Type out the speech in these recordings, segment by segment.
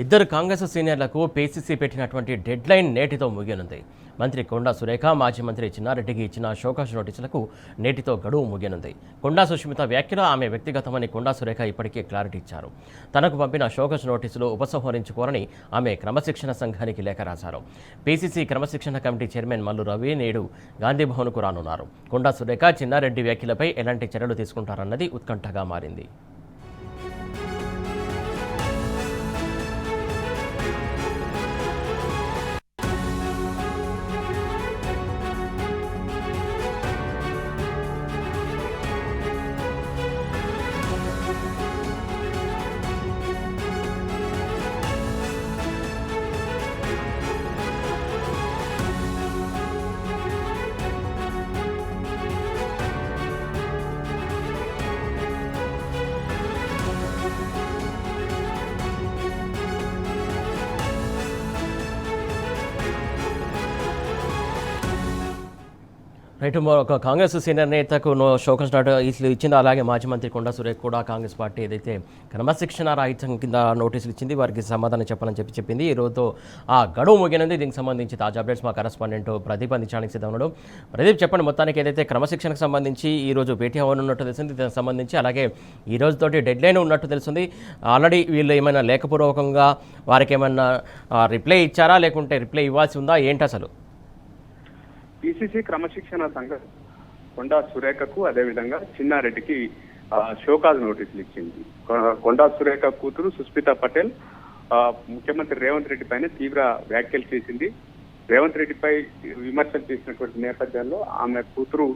ఇద్దరు కాంగ్రెస్ సీనియర్లకు పీసీసీ పెట్టినటువంటి డెడ్లైన్ నేటితో ముగియనుంది. మంత్రి కొండా సురేఖ, మాజీ మంత్రి చిన్నారెడ్డికి ఇచ్చిన షోకాజ్ నోటీసులకు నేటితో గడువు ముగియనుంది. కొండా సుష్మిత వ్యాఖ్యలు ఆమె వ్యక్తిగతమని కొండా సురేఖ ఇప్పటికే క్లారిటీ ఇచ్చారు. తనకు పంపిన షోకాజ్ నోటీసులు ఉపసంహరించుకోరని ఆమె క్రమశిక్షణ సంఘానికి లేఖ రాశారు. పీసీసీ క్రమశిక్షణ కమిటీ చైర్మన్ మల్లు రవి నేడు గాంధీభవన్కు రానున్నారు. కొండా సురేఖ, చిన్నారెడ్డి వ్యాఖ్యలపై ఎలాంటి చర్యలు తీసుకుంటారన్నది ఉత్కంఠగా మారింది. రైట్, ఒక కాంగ్రెస్ సీనియర్ నేతకు షోకాజ్ నోటీసులు ఇచ్చింది. అలాగే మాజీ మంత్రి కొండా సురేఖ కూడా కాంగ్రెస్ పార్టీ ఏదైతే క్రమశిక్షణ రాహిత్యం కింద నోటీసులు ఇచ్చింది, వారికి సమాధానం చెప్పాలని చెప్పింది. ఈ రోజుతో ఆ గడువు ముగినంది. దీనికి సంబంధించి తాజా అప్డేట్స్ మా కరెస్పాండెంట్ ప్రదీప్ అందించడానికి సిద్ధం ఉన్నాడు. ప్రదీప్, చెప్పండి, మొత్తానికి ఏదైతే క్రమశిక్షణకు సంబంధించి ఈ రోజు భేటీ అవ్వనున్నట్టు తెలిసింది, దానికి సంబంధించి అలాగే ఈ రోజుతోటి డెడ్ లైన్ ఉన్నట్టు తెలిసింది. ఆల్రెడీ వీళ్ళు ఏమైనా లేఖపూర్వకంగా వారికి ఏమైనా రిప్లై ఇచ్చారా, లేకుంటే రిప్లై ఇవ్వాల్సి ఉందా, ఏంటి అసలు? పీసీసీ క్రమశిక్షణ సంఘం కొండా సురేఖకు అదేవిధంగా చిన్నారెడ్డికి షోకాజ్ నోటీసులు ఇచ్చింది. కొండా సురేఖ కూతురు సుస్మిత పటేల్ ముఖ్యమంత్రి రేవంత్ రెడ్డి పైన తీవ్ర వ్యాఖ్యలు చేసింది. రేవంత్ రెడ్డిపై విమర్శలు చేసినటువంటి నేపథ్యంలో ఆమె కూతురు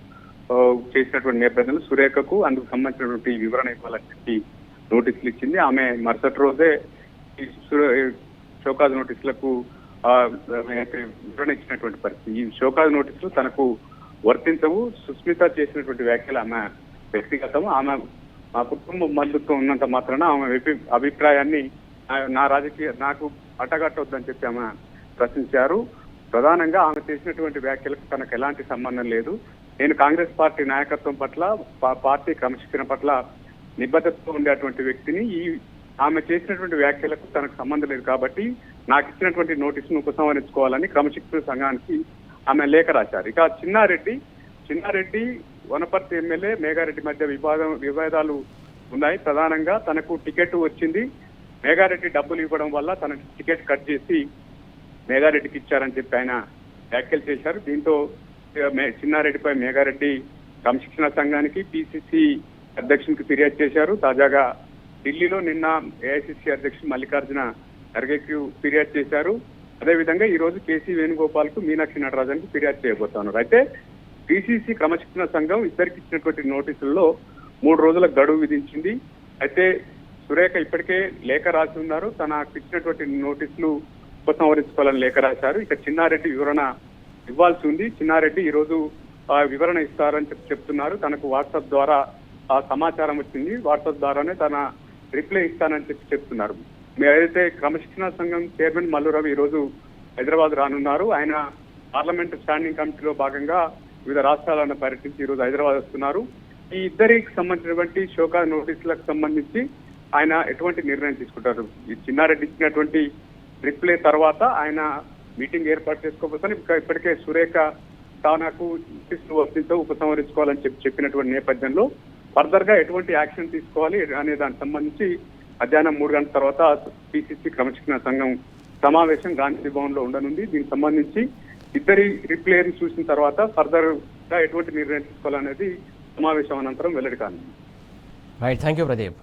చేసినటువంటి నేపథ్యంలో సురేఖకు అందుకు సంబంధించినటువంటి వివరణ ఇవ్వాలని చెప్పి నోటీసులు ఇచ్చింది. ఆమె మరుసటి రోజే షోకాజ్ నోటీసులకు వివరణ ఇచ్చినటువంటి పరిస్థితి. ఈ షోకాజ్ నోటీసులు తనకు వర్తించవు. సుస్మిత చేసినటువంటి వ్యాఖ్యలు ఆమె వ్యక్తిగతం. ఆమె మా కుటుంబ బంధుత్వం ఉన్నంత మాత్రాన ఆమె అభిప్రాయాన్ని నాకు అట్టగట్టవద్దని చెప్పి ఆమె ప్రశ్నించారు. ప్రధానంగా ఆమె చేసినటువంటి వ్యాఖ్యలకు తనకు ఎలాంటి సంబంధం లేదు. నేను కాంగ్రెస్ పార్టీ నాయకత్వం పట్ల, పార్టీ క్రమశిక్షణ పట్ల నిబద్ధతతో ఉండేటువంటి వ్యక్తిని. ఆమె చేసినటువంటి వ్యాఖ్యలకు తనకు సంబంధం లేదు కాబట్టి నాకు ఇచ్చినటువంటి నోటీసును ఉపసంహరించుకోవాలని క్రమశిక్షణ సంఘానికి ఆమె లేఖ రాశారు. ఇక చిన్నారెడ్డి వనపర్తి ఎమ్మెల్యే మేఘారెడ్డి మధ్య వివాదాలు ఉన్నాయి. ప్రధానంగా తనకు టికెట్ వచ్చింది, మేఘారెడ్డి డబ్బులు ఇవ్వడం వల్ల తన టికెట్ కట్ చేసి మేఘారెడ్డికి ఇచ్చారని చెప్పి ఆయన వ్యాఖ్యలు చేశారు. దీంతో చిన్నారెడ్డిపై మేఘారెడ్డి క్రమశిక్షణ సంఘానికి, పీసీసీ అధ్యక్షునికి ఫిర్యాదు చేశారు. తాజాగా ఢిల్లీలో నిన్న ఏఐసీసీ అధ్యక్షుడు మల్లికార్జున ఖర్గేకి ఫిర్యాదు చేశారు. అదేవిధంగా ఈ రోజు కేసీ వేణుగోపాల్ కు, మీనాక్షి నటరాజన్కు ఫిర్యాదు చేయబోతున్నారు. అయితే పీసీసీ క్రమశిక్షణ సంఘం ఇద్దరికి ఇచ్చినటువంటి నోటీసుల్లో 3 రోజుల గడువు విధించింది. అయితే సురేఖ ఇప్పటికే లేఖ రాసి ఉన్నారు. తనకు ఇచ్చినటువంటి నోటీసులు ఉపసంహరించుకోవాలని లేఖ రాశారు. ఇక చిన్నారెడ్డి వివరణ ఇవ్వాల్సి ఉంది. చిన్నారెడ్డి ఈ రోజు వివరణ ఇస్తారని చెప్తున్నారు. తనకు వాట్సాప్ ద్వారా ఆ సమాచారం వచ్చింది. వాట్సాప్ ద్వారానే తన రిప్లై ఇస్తానని చెప్తున్నారు. ఏదైతే క్రమశిక్షణ సంఘం చైర్మన్ మల్లు రవి ఈ రోజు హైదరాబాద్ రానున్నారు. ఆయన పార్లమెంట్ స్టాండింగ్ కమిటీలో భాగంగా వివిధ రాష్ట్రాలను పర్యటించి ఈ రోజు హైదరాబాద్ వస్తున్నారు. ఈ ఇద్దరికి సంబంధించినటువంటి షోకాజ్ నోటీసులకు సంబంధించి ఆయన ఎటువంటి నిర్ణయం తీసుకుంటారు? ఈ చిన్నారెడ్డి ఇచ్చినటువంటి రిప్లై తర్వాత ఆయన మీటింగ్ ఏర్పాటు చేసుకోబోతాను. ఇప్పటికే సురేఖ తనకు నోటీసులు వర్తించో ఉపసంహరించుకోవాలని చెప్పినటువంటి నేపథ్యంలో ఫర్దర్ గా ఎటువంటి యాక్షన్ తీసుకోవాలి అనే దానికి సంబంధించి మధ్యాహ్నం 3 గంటల తర్వాత పీసీసీ క్రమశిక్షణ సంఘం సమావేశం గాంధీ భవన్ లో ఉండనుంది. దీనికి సంబంధించి ఇద్దరి రిప్లైని చూసిన తర్వాత ఫర్దర్ గా ఎటువంటి నిర్ణయం తీసుకోవాలనేది సమావేశం అనంతరం వెల్లడి కానుంది. Right, thank you Pradeep.